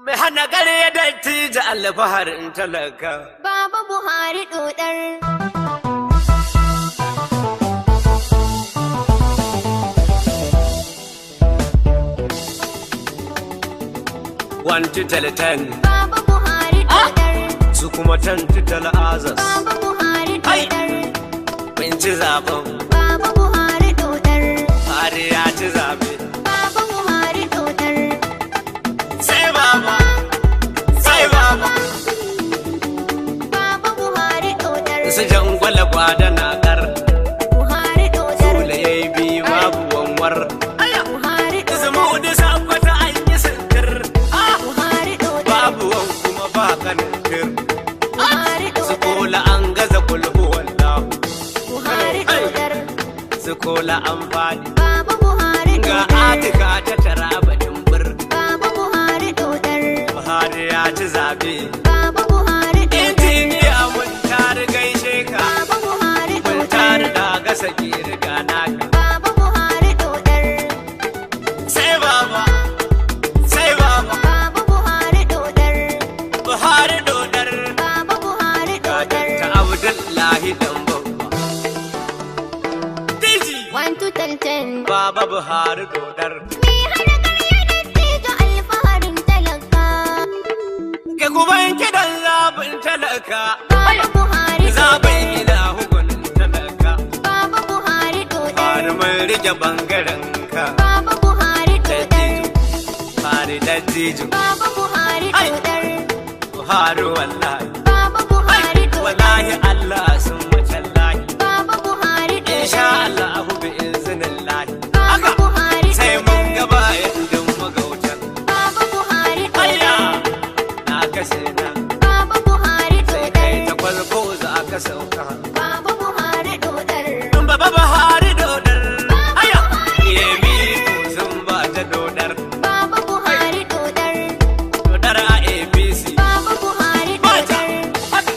Mai hana gare dattijo alfaharin talaka. Baba Buhari dodar. One to tell 10. Baba Buhari dodar. Su kuma 10 to tell others. Baba Buhari dodar. Mun ci zaben. Baba Buhari dodar. Buhari ya ci zabe. Baba Buhari dodar. Sai baba. Sai baba. Baba Buhari dodar. Su jangwala gwada na kar. Buhari dodar. Dole yayi bi babu wanwar. Buhari dodar. Zama da sakwata an yi sintir. Buhari dodar. Babu wan kuma ba kanin kir. Buhari Su dodar. kola an gaza kulhu wallahu. Buhari dodar. Su kola an fadi. Baba Buhari Ga dodar. atika ta tara batin bir. Baba Buhari dodar. Buhari ya ci zabe. Baba Buhari dodar. Injiniya mun tari gaishe ka. Baba Buhari Mun dodar. tari da gasa ki riga naka. Baba Buhari dodar. Sai baba. Sai baba. Baba Buhari dodar. Buhari dodar. Baba Buhari dodar. Ta Abdullahi dan babba. Diji. 1 to 10. Baba Buhari dodar. Me hana ƙarya dattijo alfaharin talaka. Ke kuban kidan zabin talaka. Baba Buhari Zabin dodar. ila hukunin talaka. Baba Buhari dodar. Buhari mun rike bangaren ka. Baba Buhari dodar. Buhari dattijo. Baba Buhari Ai. dodar. Buhari wallahi. Baba Buhari dodar. Wallahi Allah sun mace lahi. Baba Buhari Insha dodar. Allah bi iznillahi. Baba Haka Buhari sai mun dodar. gaba yandin magautan. Baba Buhari Ayya dodar. na kashe na. Baba Buhari Sai kai dodar. ta kwalko za ka sauka. Baba Buhari dodar. Baba Buhari dodar. Ayya yemi sun ba ta dodar. Baba Buhari dodar. Dodar a APC. Baba Buhari Bata. dodar. Haka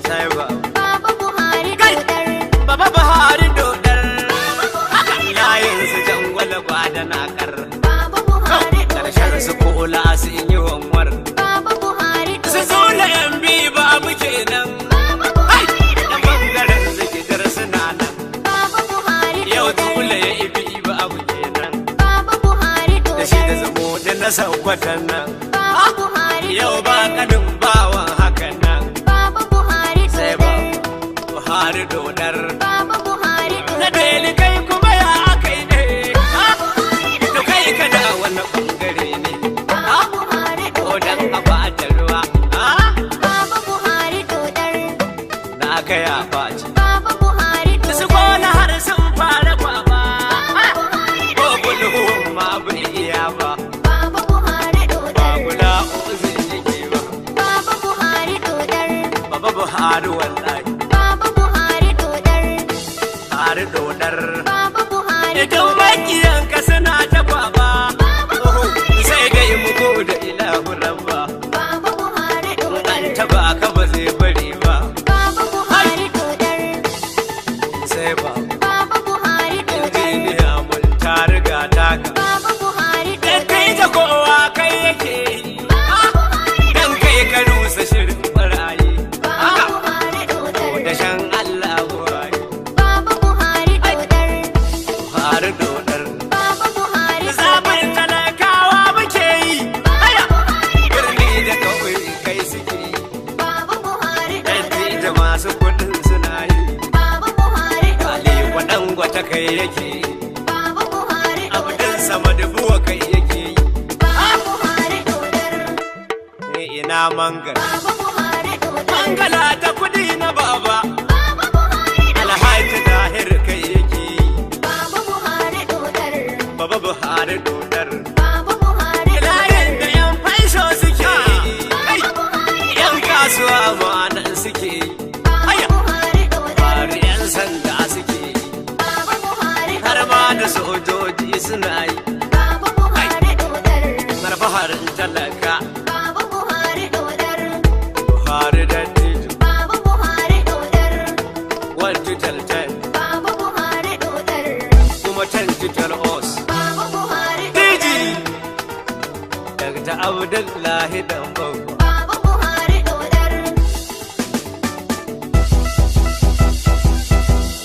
sai ba. Baba Buhari Kai. dodar. Baba Buhari dodar. Baba Buhari Layin su jangwala gwada na kar. Baba Buhari Karshen dodar. su kola su yi wanwar. Baba Buhari Su dodar. zo na yan bi babu kenan. Baba Ai, Buhari da dodar. bangaren zikidar suna nan. Baba Buhari Yau dodar. tula ya ibi babu kenan. Baba Buhari Da shi da dodar. zamo da na saukwatan nan. Baba Buhari Yau ba dodar. kanin bawan hakan nan. Baba Buhari Sai ba dodar. Buhari dodar. Baba Buhari Na dodar. deli kai kuma ya kai ne. Baba Buhari To dodar. kai ka da wani bangare ne. Baba Buhari Ko dan dodar. a bata ruwa. Baba Buhari dodar. Na kai a baci. Baba Buhari Su dodar. kona har sun fara kwaba. Baba Buhari Ko dodar. bulhun ma bai iya ba. Baba Buhari Ba dodar. guda uzin yake ba. Baba Buhari dodar. Baba Buhari wallahi. Baba Buhari dodar. Buhari dodar. Baba Buhari Idan dodar. makiyanka suna ta kwaba. Baba Buhari Sai ga yi muku da ilahu rabba. Baba Buhari dodar. An taba ka ba zai bari ba. Baba Buhari dodar. Sai ba. Baba Buhari dodar. Injiniya mun ta riga taka. Baba Buhari Dan dodar. kai ta kowa kai yake yi. Dan kai ka rusa shirin barayi. Baba Buhari dodar. Da shan Allah buhari. Baba Buhari dodar. Buhari dodar. Baba Buhari Zaɓin talakawa muke yi. Aya! Birni da ƙauye kai suke yi. Baba Buhari Daddi dodar. da masu kuɗin suna yi. Baba Buhari Ali dodar. Dangote kai yake yi. Baba Buhari Abdul dodar. Samad Buwa kai yake yi. Baba Buhari dodar. Ni ina mangal. Baba Buhari dodar. Mangala ta kuɗi na baba. Baba Buhari dodar. Alhaji Tahir kai yake yi. Baba Buhari dodar. Baba Buhari dodar. Baba Buhari Layin da yan faisho suke yi. Ai! Baba Buhari Yan kasuwa ma'anan suke yi. Baba Aya! Buhari dodar. Bari yan sanda suke yi. Baba Buhari Har ma da sojoji suna yi. Baba Buhari dodar. Marfaharin talaka. Baba Buhari dodar. Buhari dattijo. Baba Buhari dodar. Abdullahi dan Bauchi. Baba Buhari dodar.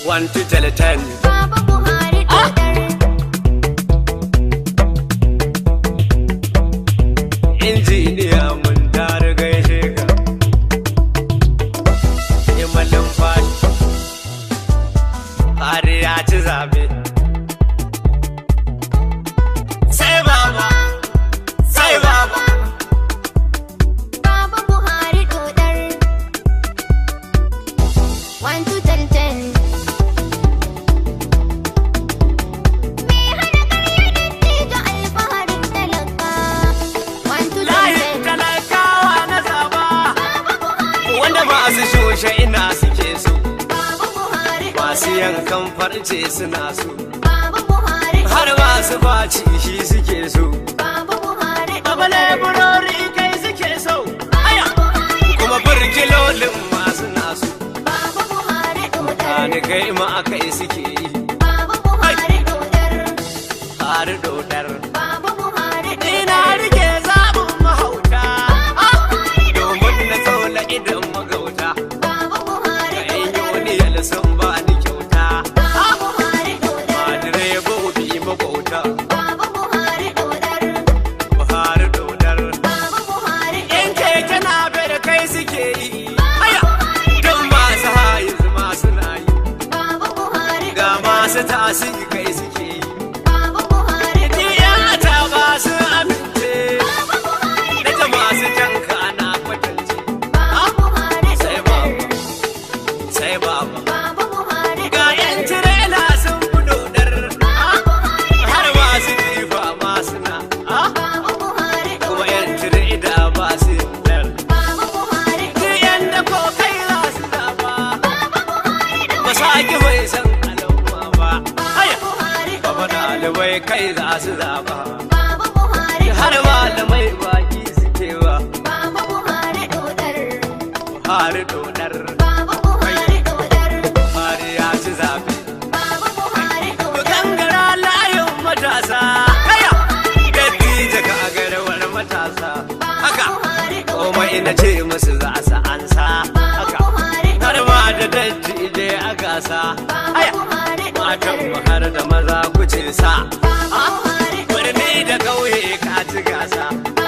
1 to 10. Baba Buhari dodar. Injiniya mun tare gaishe ka. Imalin fashi har ya ci zabe. Sai baba, sai baba. Baba Buhari dodar. 1 to 10. Me hana karya dattijo alfaharin talaka. 1 to Layin 10. talakawa na zaba. Baba Buhari Wanda masu shoshe ina suke so. Baba Buhari Masu yankan farce suna so. Baba Buhari Har masu baci shi suke so. Baba Buhari Baba leburori kai suke so. Aya! Kuma burkilolin masu nasu. Baba Buhari dodar. Ni kai ma akai suke yi. Baba Buhari dodar. Har dodar. Baba Buhari Ina rike zaɓin mahauta. Domin na tsola idan magauta. Baba Buhari Ka yi wani yalsan ba ni kyauta. Baba Buhari dodar. Ba direbobi magauta. Baba Buhari dodar. Har dodar. Baba Buhari In keke na da kai suke yi. Aya! Don masu haiz masu na yi. Baba Buhari Ga masu tasi kai suke yi. Baba Buhari Tiyata ba su amince. Baba Buhari Na ta masu janka na kwatance. Baba Buhari Sai baba, sai baba. Baba Buhari Ga 'yan tirela sun fi dodar. Har masu jifa masu na. Baba Buhari Kuma 'yan tirela ba su dar. Baba Buhari Tiyan da ko kai za su zaba. Ba sa ki bai san al'umma ba. Aya! Buhari Baba ɗalibai kai za su zaba. Baba Buhari Har malamai baki suke ba. Baba Buhari dodar. Har dodar. Baba Buhari dodar. Har ya ci zabe. Baba Buhari Mu dodar. gangara layin matasa. Aya! Dattijo ka garwar matasa. Haka! Buhari dodar. Komai na ce musu za su ansa. Baba Haka! Buhari Har ma da dattijai a gasa. Baba Aya! Buhari Matan mu har da maza kuce sa. Baba Buhari Birni da ƙauye ka ci gasa.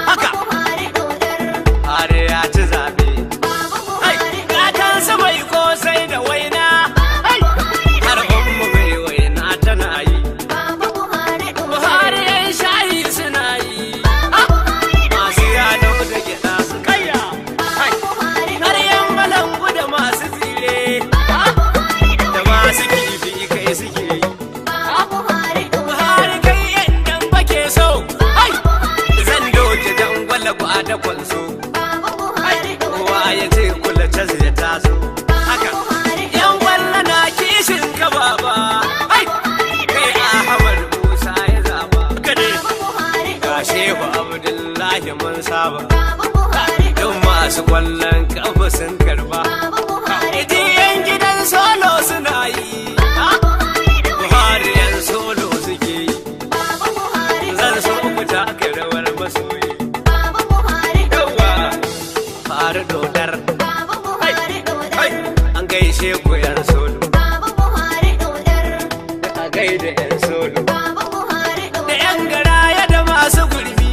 Haka! Buhari dodar. Har ya ci zabe. Baba Ai, Buhari gatansu mai kosai da waina. Ai, har ummu mai waina tana yi. Baba Buhari dodar. Buhari yan shayi suna yi. Masu yado da gyaɗa su kaiya. Ai, Buhari har yan balangu da masu tsire. Da masu kifi kai suke yi. Baba Buhari Buhari kai yan dan bake so. Ai, zan doke dangwala da kwanso. Baba Buhari Kowa ya ce kula ta ya taso. Haka. Yan kwallo na kishin ka baba. Ai, kai Ahmad Musa ya zaba. Gade. Buhari Ga Shehu Abdullahi mun saba. Baba Buhari Don masu kwallon kafa sun karba. Baba Buhari Iti yan gidan solo suna yi. Buhari yan solo suke yi. Baba Buhari Zan so ku taka rawar masoyi. Baba Buhari Yawa. Har dodar. Baba Buhari Ai, an gaishe ku yan solo. Baba Buhari dodar. A gaida yan solo. Baba Buhari Da yan garaya da masu gurmi.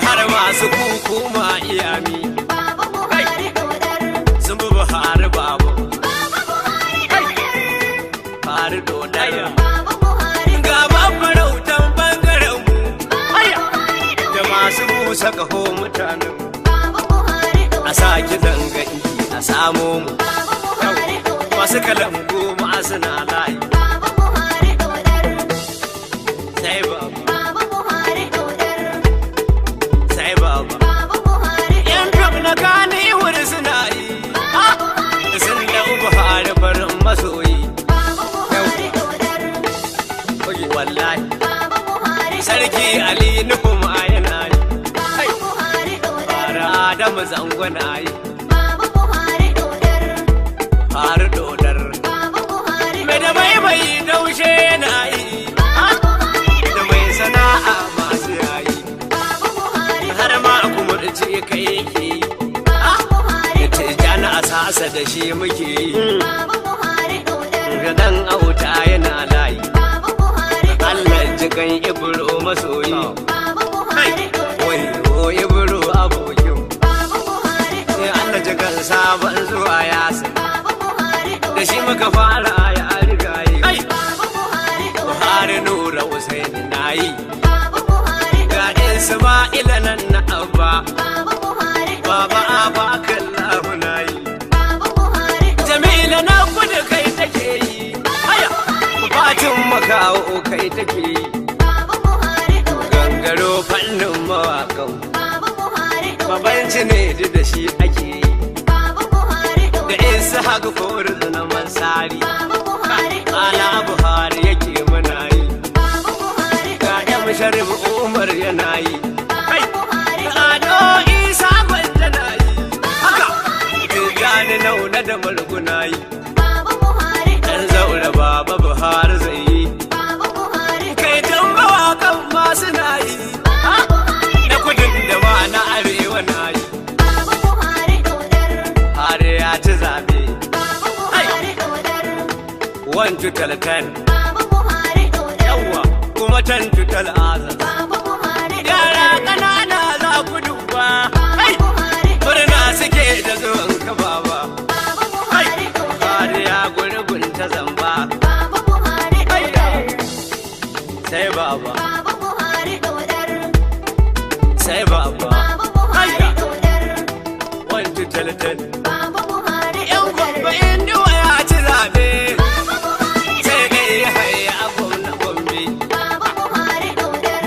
Har masu kuku ma iyami. Baba Buhari dodar. Sun bi Buhari babu. Har dodar. Baba Buhari Ga mafarautan bangaren mu. Da masu busa kaho mutanen mu. Baba Buhari A sa kiɗan gangi a samo mu. Baba Buhari Masu kalan goma suna layi. Baba Buhari dodar. Sai baba, Baba Buhari dodar. sai baba. Baba Buhari Yan fim na gane wuri suna yi. Sun da Buhari farin masoyi. Baba Buhari dodar. Wallahi. Baba Buhari Sarki Ali Nuhu ma yana yi. Baba Buhari dodar. Fara Adamu zango na yi. Baba Buhari dodar. Har dodar. Baba Buhari Mai da mai daushe yana yi. Da mai sana'a masu yayi. Baba Buhari Har ma barci kai yake yi. Baba Buhari Da Tijjani a sasa da shi muke yi. Baba Buhari dodar. Da dan auta yana layi. Baba Buhari Allah jikan Ibro masoyi. Baba Buhari dodar. Wai Ibro abokin. Baba Buhari Sai Allah jikan sabon zuwa yasa. Baba Buhari Da shi muka fara ya riga yi. Baba Buhari Buhari Nura Usaini na yi. Baba Buhari Ga Isma'ila nan na abba. Baba Buhari Baba Abba kallahu na yi. Baba Buhari Jamila na kudu kai take yi. Aya, Fatin makawo kai take yi. Baba Buhari Gangaro fannin mawakan. Baba Buhari Babanci ne da shi ake yi. Baba Buhari Da isa haka kori na mansari. Baba Buhari Ala Buhari yake muna yi. Baba Buhari Ga yan Sharif Umar yana yi. Baba Buhari Ado Isa Gwanda na yi. Haka, Tijjani Nauna da Marguna yi. Baba Buhari Dan zaura Baba Buhari zai yi. Baba Buhari Kai jan mawakan masu na yi. Baba Buhari Na kudin da ma na arewa na yi. Baba Buhari dodar. Har ya ci zabe. Baba Buhari dodar. 1 to 10. Baba Buhari dodar. Yawwa, kuma 10 to 10 azaz. Baba Buhari Yara ƙanana za ku duba. Baba Buhari Murna suke da zuwan ka baba. Baba Buhari Har ya gurgun ta zamba. Baba Buhari dodar. Sai baba, Baba Buhari dodar. sai baba. Baba Buhari dodar. 1 to 10. Baba Buhari Yan dodar. gwamba Indiya ya ci zaɓe. Baba Buhari Sai dai ya haya a gwamna Gombe. Baba Buhari dodar.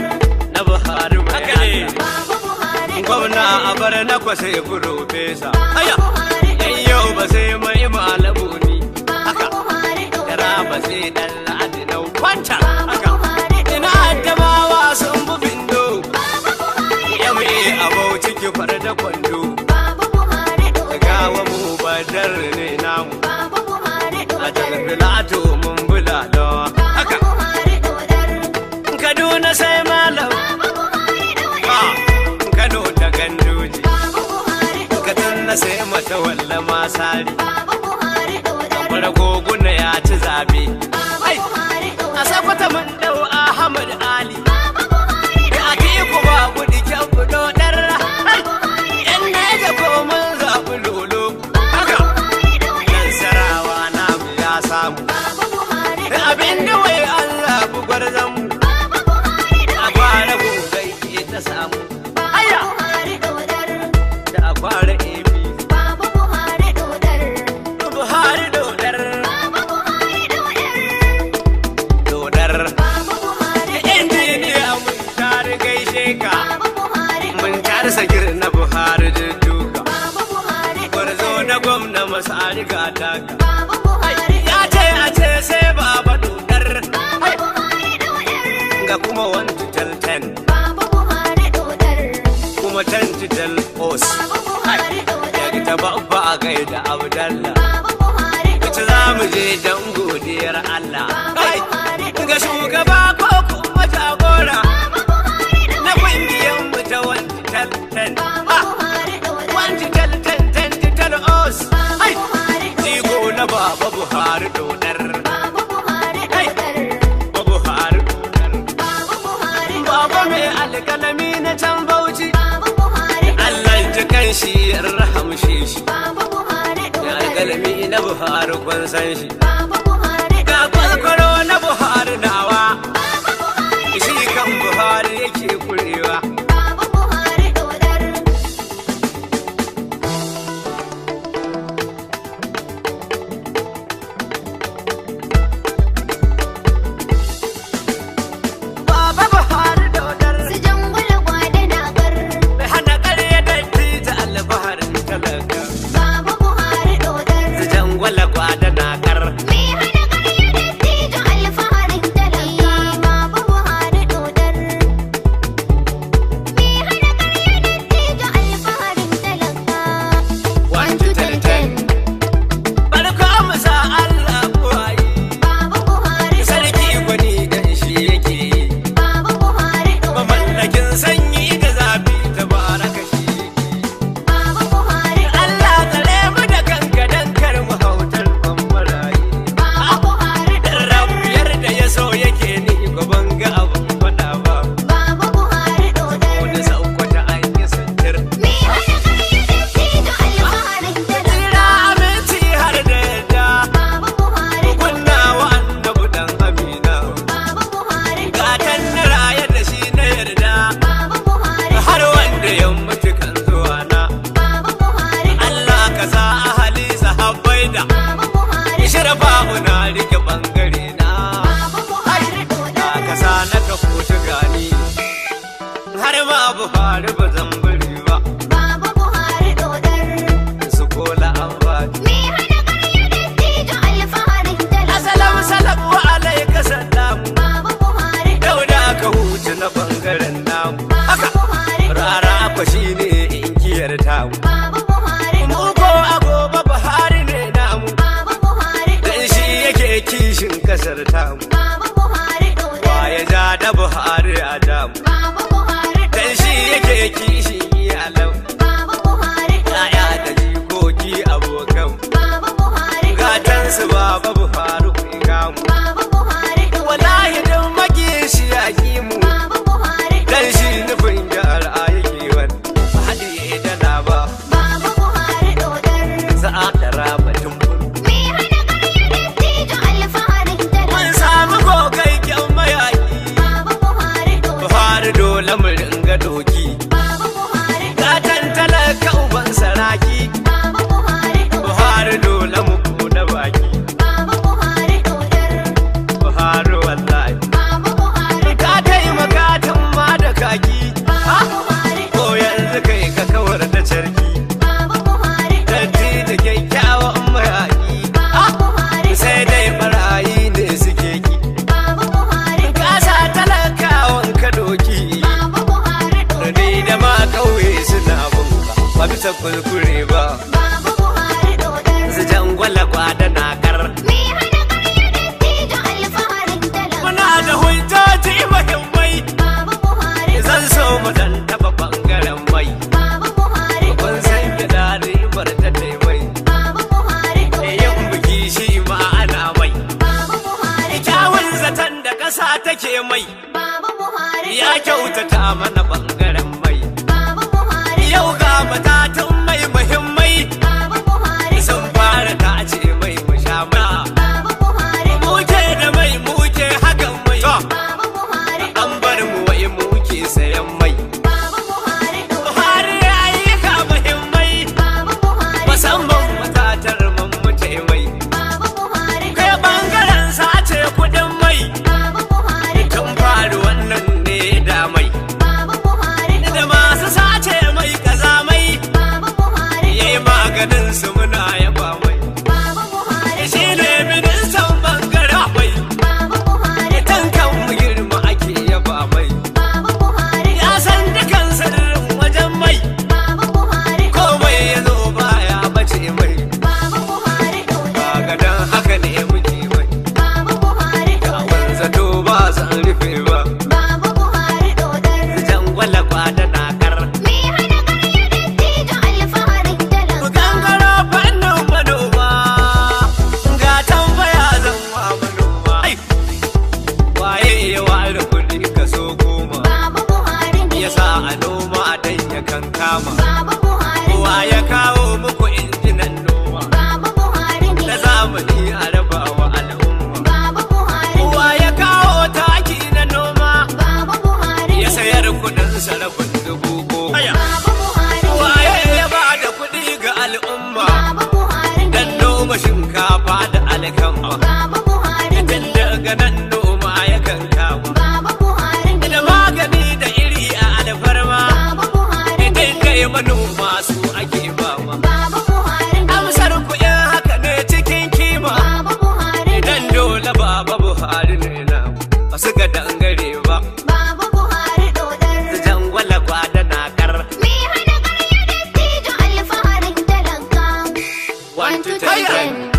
Na Buhari mai Allah. Baba Buhari Gwamna a bar na kwasa ya fesa. Aya, Buhari yan yau ba sai mai malabu ni. Baba Buhari Yara dodar. ba sai dan ladi na kwanta. Baba Haka, Buhari ina addamawa sun bu bindo. Baba Buhari Yamma a bauchi ki fara da kwando. Baba Buhari dodar. Gawa mu badar ne namu. Baba Buhari A dodar. talfilato mun bula dawa. Haka, Baba Buhari dodar. Kaduna sai malam. Baba Buhari dodar. Ah, Kano da gandoji. Baba Buhari dodar. Katsina sai mata walla masari. Baba Buhari dodar. Fara goguna ya ci zabe. Baba Buhari A dodar. sakwata mun dau Ahmad Ali. Baba Buhari Da Atiku ba gudu kyan kudo dar. Buhari Yan Neja ko mun zaɓi lolo. Haka, Buhari dodar. Nasarawa namu ya samu. Baba Buhari Da abin da wai Allah bu gwarzon mu. Baba Buhari A kwara gogai ke ta samu. Aya, Buhari dodar. da a kwara emi. Baba Buhari dodar. Buhari dodar. Baba Buhari dodar. Dodar. Baba Buhari Injiniya mun tare gaishe ka. Baba Buhari Mun tare sakir na Buhari da duka. Baba Buhari Gwarzo na gwamna masari ga taka. Baba Buhari Ya ce a ce sai baba dodar. Baba Buhari dodar. Ga kuma 1 to 10. Baba Buhari dodar. Kuma 10 to 10 os. Baba Buhari dodar. Daga ta babba a gaida Abdallah. Baba Buhari Wace za mu je don godiyar Allah. Ai, Buhari ga shugaba ko kuma jagora. Baba Buhari Na kungiyar mu ta 1 to 10. Baba Buhari dodar. 1 to 10 to 10 os. Ai, Buhari jigo na baba Buhari dodar. Baba Buhari dodar. Baba Buhari dodar. Baba Buhari Baba mai alƙalami na can Bauchi. Baba Buhari Allah ji kan shi ya rahamshe shi. Baba Buhari Ya dodar. alƙalami na Buhari kun san shi. Baba Buhari Ga kwalkwaro na Buhari nawa. Baba Buhari Shi kan Buhari yake kurewa. Baba Buhari dodar. Baba Buhari dodar. Su jangula gwada na gar. Bai hana ƙarya datti ta alfaharin talaka. Baba Buhari dodar. Su jangwala gwada na kar. Me tafiyar tamu. Baba Buhari Mu dodar. ko a gobe Buhari ne namu, Baba Buhari dan dodar. shi yake kishin kasar tamu. Baba Buhari dodar. Waye ja da Buhari a damu, Baba Buhari dan dodar. shi yake kishin iyalan. Baba Buhari Yaya dodar. da jikoki abokan, Baba Buhari dodar. gatansu Baba Buhari ku gamu. Baba Buhari dodar. Wallahi dan makiyin shi ya ki mu, Baba Buhari dan dodar. shi nufin gyara yake wani. Haɗi da na ba, Baba Buhari dodar. sa'a da rabatin bulu. Me hana ƙarya dattijo alfaharin Mun talaka. samu gogaggen mayaƙi, Baba Buhari dodar. Buhari dole mu ringa doki. Baba Buhari dodar. Gatan talaka uban saraki, Baba Buhari dodar. Buhari dole mu buɗe baki. Baba Buhari dodar. Buhari wallahi, Baba Buhari ka taimaka tun ma da kaki. Baba Buhari Ko yanzu kai ka kawar da carki, Baba Buhari datti da kyakkyawan mayaƙi. Baba Buhari Sai dai barayi ne suke ki, Baba Buhari kasa talakawan ka doki. Baba Buhari Rani da ma kauye suna bunka, ba bisa kuskure ba. Baba Buhari dodar. Su jangwala kwada na kar. Me hana ƙarya dattijo alfaharin talaka. Muna da hujjoji muhimmai, Baba Buhari zan so mu dan taɓa ɓangaren mai. Baba Buhari Kun san gida ribar ta taimai, Baba Buhari yin biki shi ma ana mai. Baba Buhari Kyawun zaton da ƙasa take mai, Baba Buhari ya kyautata mana ɓangaren mai. Baba Buhari Yau ga matatun mai muhimmai, Baba Buhari sun fara tace mai mu sha ma. Baba Buhari Muke da mai muke hakan mai. Baba Buhari An bar mu wai muke sayan mai. Baba Buhari Buhari ya ayyuka muhimmai, Baba Buhari musamman matatar man mutai mai. Baba Buhari Kai bangaren sace kudin mai, Baba Buhari tun faru wannan ne da mai. Baba Buhari Da masu sace mai kazamai, Baba Buhari yayi maganin su muna yaba mai. Baba Buhari Shi ne ministan bangaren mai, Baba Buhari tun kan mu girma ake yaba mai. Baba Buhari Ya san dukan sirrin wajen mai, Baba Buhari komai ya zo baya bace mai. Baba Buhari Ba gadan haka ne muke mai, Baba Buhari kawun zato ba san rufe ba. Baba Buhari dodar. Jangwala kwada na kar. Me hana ƙarya dattijo alfaharin Mu talaka. gangaro fannin manoma, ga tambaya zan wa manoma. Ai, waye ya ware kuɗi kaso goma, Baba Buhari ne ya sa a noma dan ya kan kama. Baba Buhari Wa ya kawo muku injinan noma, Baba Buhari ne da zamani a raba wa al'umma. Baba Buhari Wa ya kawo taki na noma, Baba Buhari ya sayar kuɗin sarrafin dubu goma. Baba Buhari Waye ya ba da kuɗi ga al'umma, Baba Buhari dan noma shinkafa da alkama. Baba Buhari Tun daga nan noma ya kan kama, Baba Buhari da magani da iri a alfarma. Baba Buhari Idan kai manoma su ake bama. Baba Buhari Amsar kuɗin haka ne cikin kima, Baba Buhari idan dole Baba Buhari ne na ba su ga dangare ba. Baba Buhari dodar. Su jangwala kwada na kar. Me hana ƙarya dattijo alfaharin talaka. 1, 2, 3, 10.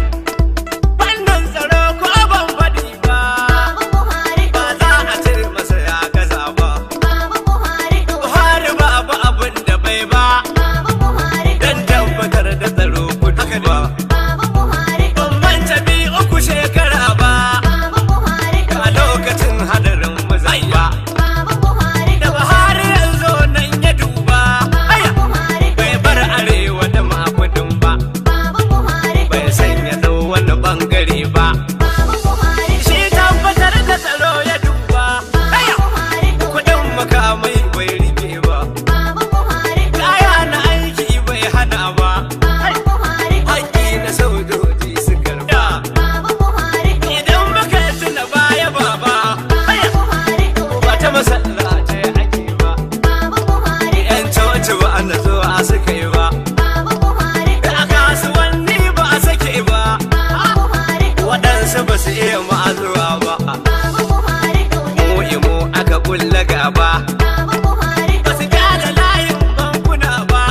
Wannan tsaro ko ban faɗi ba, Baba Buhari ba za a ce masa ya gaza ba. Baba Buhari Buhari babu abin da bai ba, Baba Buhari dan tabbatar da tsaro kudu ba. Baba Buhari Ban manta 2-3 shekara ba, Baba Buhari a lokacin hadarin mazai ba. Baba Buhari Da Buhari yanzu nan ya duba, Baba Buhari bai bar arewa da makudin ba, Baba Buhari bai sanya zo wani bangare ba. Baba Buhari Shi tabbatar da tsaro ya duba, Baba Buhari kudin makamai bai rike ba, Baba Buhari kaya na aiki bai hana ba, Baba Buhari haƙƙi na sojoji su karba. Baba Buhari Idan muka tuna baya baba, Baba Buhari ba ta masallaci ake ba, Baba Buhari 'yan coci ba a natsuwa suka yi ba, Baba Buhari a kasuwanni ba a sake ba, Baba Buhari waɗansu ba su iya ma'azuwa ba, Baba Buhari mu imo aka kulla gaba, Baba Buhari ba su gada layin bankuna ba,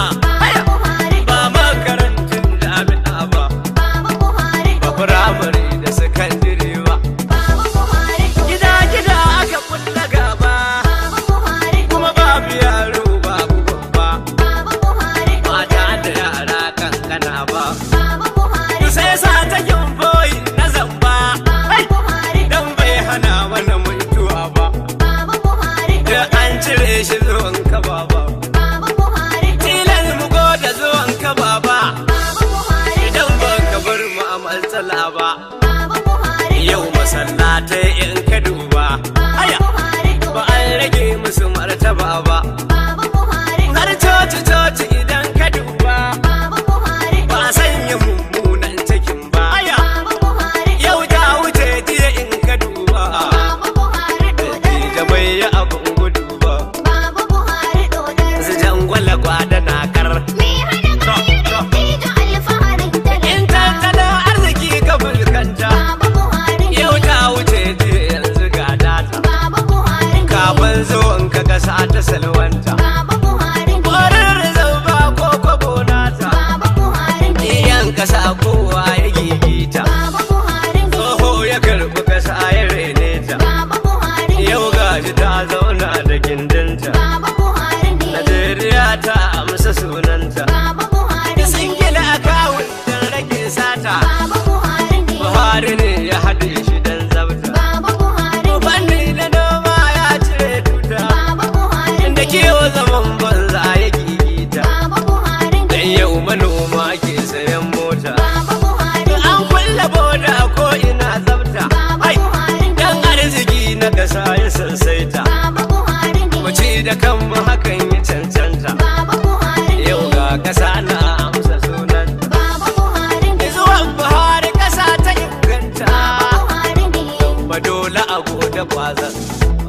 sunanta. Baba Buhari Sun ne. gina akawun don rage sata. Baba Buhari ne. Buhari ne ya haɗe shi don zabta. Baba Buhari ne. Fanni na noma ya cire tuta. Baba Buhari Da ne. kiwo zaman banza ya gigita. Baba Buhari ne. Dan yau manoma ke sayan mota. Baba Buhari ne. An kulle boda ko ina zabta. Baba Ai, Buhari ne. dan arziki na ƙasa ya sansaita. Baba Buhari ne. Mu ci da kanmu hakan ya cancanta. Baba Buhari ne. Yau ga ƙasa na amsa sunan. Baba Buhari ne. Zuwan Buhari ƙasa ta inganta. Buhari ne. Ba dole a gode kwazon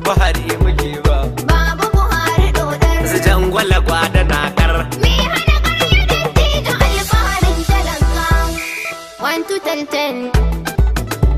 Buhari muke ba. Baba Buhari dodar. Su jangwala gwada na kar. Me hana karya dattijo alfaharin talaka. 1 to 10.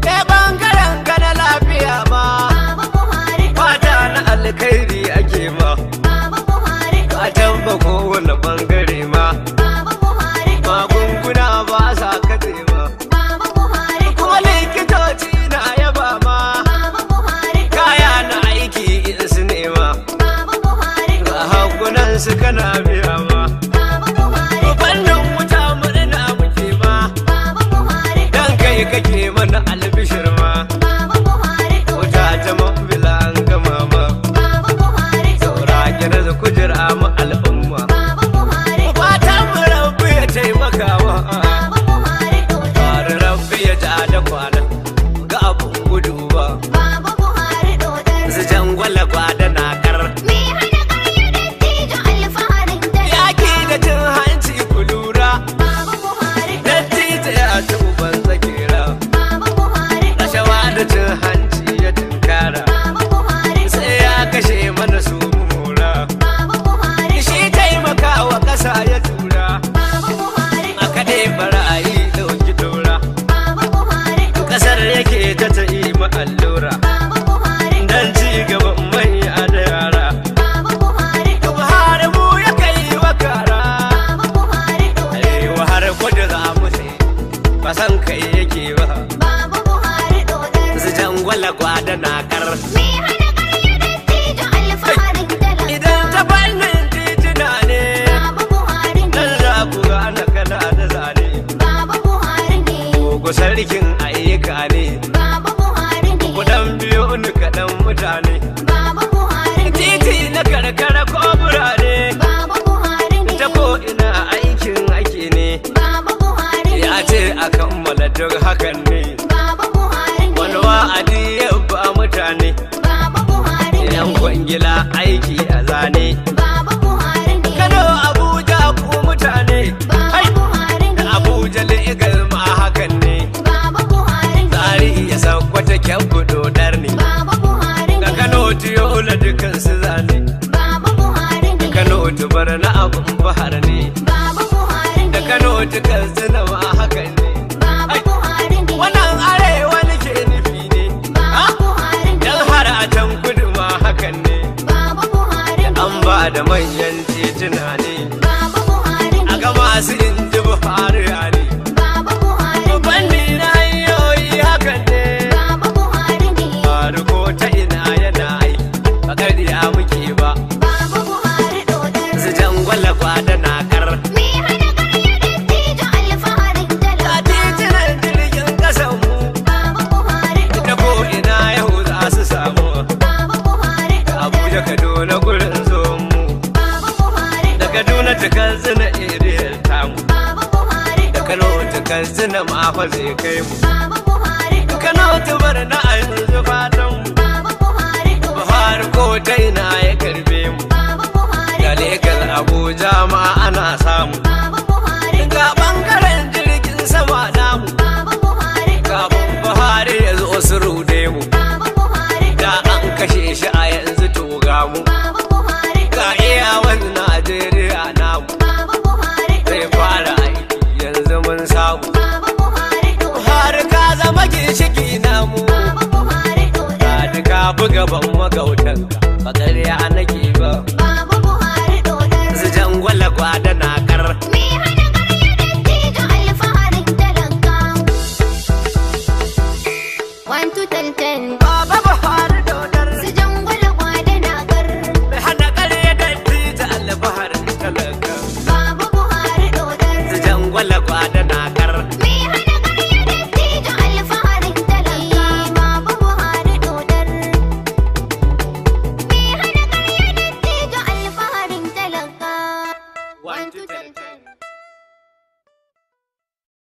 Kai bangaren ka na lafiya ma. Baba Buhari dodar. Fata na alkhairi ake ma. Baba Buhari dodar. Fatan ba kowane bangare ma. Baba Buhari dodar. Magunguna ba sa katse ma. Baba Buhari Kuma dodar. likitoci na yaba ma. Baba Buhari dodar. Kaya na aiki in su nema. Baba Buhari Ga dodar. hakunan su kana biya ma. Baba Buhari dodar. Fannin wuta murna muke ma. Baba Buhari dodar. Dan kai kake mana albishir ma. Baba Buhari dodar. Wuta ta mafila an gama ma. Baba Buhari dodar. Saura kira da kujera mu al'umma. Baba Buhari dodar. Fatan mu rabbi ya taimaka ma. Baba Buhari dodar. Fara rabbi ya ja da kwana. Ga abun gudu ba. Baba Buhari dodar. Su jangwala gwada na kar. Me hana karya dattijo alfaharin talaka. Yaki da cin hanci ku lura. Baba Buhari dodar. Dattita ya ci uban tsakera. Baba Buhari dodar. Rashawa da cin hanci ya tunkara. Baba Buhari dodar. Sai ya kashe mana su mu mora. Baba Buhari Shi taimakawa ƙasa ya tura. Baba Buhari A kaɗe barayi ɗauki tora. Baba Buhari Ƙasar yake ta yi ma allura. Baba Buhari Dan ci gaban manya da yara. Baba Buhari Buhari mu ya kai wa kara. Baba Buhari Arewa har kudu za mu sai. Ba san kai yake ba. Baba Buhari dodar. Su jangwala gwada na kar. Me hana karya dattijo alfaharin talaka. Idan ta fannin titina ne. Baba Buhari ne. Dan za ku gane kana da zane. Baba Buhari ne. Ko sarkin ayyuka ne. Baba Buhari ne. Ku dan biyo ni kaɗan mutane. Baba Buhari ne. Titi na karkara ko birane. Baba Buhari ne. Ta ko ina aikin ake ne. Baba Buhari ne. Ya ce a kammala duk hakan ne. Baba Buhari ne. Wani wa'adi ya ba mutane. Baba Buhari ne. Yan kwangila aiki a zane. Baba Buhari ne. Kano Abuja ku mutane. Baba Hai! Buhari Da ne. Abuja Legas ma hakan ne. Baba Buhari ne. Tsari ya saukwata kyabbu dodar ne. Baba Buhari Ga ne. Kano Tiyola dukan su zane. Baba Buhari ne. Kano Tubar na abun bahar ne. Baba Buhari Da ne. Kano dukan zina ma hakan ne. Baba Buhari ne. Wannan arewa nake nufi ne. Baba Buhari ne. Dan har a can kudu ma hakan ne. Baba Buhari ne. An ba da manyan tituna ne. Baba Buhari A ne. ga masu inji Buhari ne. Baba Buhari ne. Fanni na hanyoyi hakan ne. Baba Buhari ne. Buhari ko ta ina yana aiki. Ba ƙarya muke ba. Baba Buhari dodar. Su jangwala gwada na kar. Me hana karya dattijo alfaharin A talaka. titunan jirgin ƙasan mu. Baba Buhari Da dodar. ko ina yau za su samu. Baba Buhari dodar. Abuja Kaduna gurin zuwan mu. Baba Buhari Da dodar. Kaduna ta Katsina iriyar tamu. Baba Buhari Da dodar. Kano ta Katsina ma fa zai kai mu. Baba Buhari dodar. Kano ta bar na a yanzu fatan mu. Baba Buhari dodar. Buhari ko ta ina ya karbe mu. Baba Buhari Da dodar. Legas Abuja ma ana samu. Baba Buhari dodar. Ga bangaren jirgin sama namu. Baba Buhari dodar. Kafin Buhari ya zo su rude mu. Baba Buhari Da dodar. an kashe shi a yanzu to ga mu. Baba Buhari Ga dodar. iyawan Najeriya namu. Baba Buhari Zai dodar. fara aiki yanzu mun samu. Baba Buhari dodar. Buhari ka zama ginshiki namu. Baba Buhari dodar. Ka buga ban magautanka. Ba ƙarya nake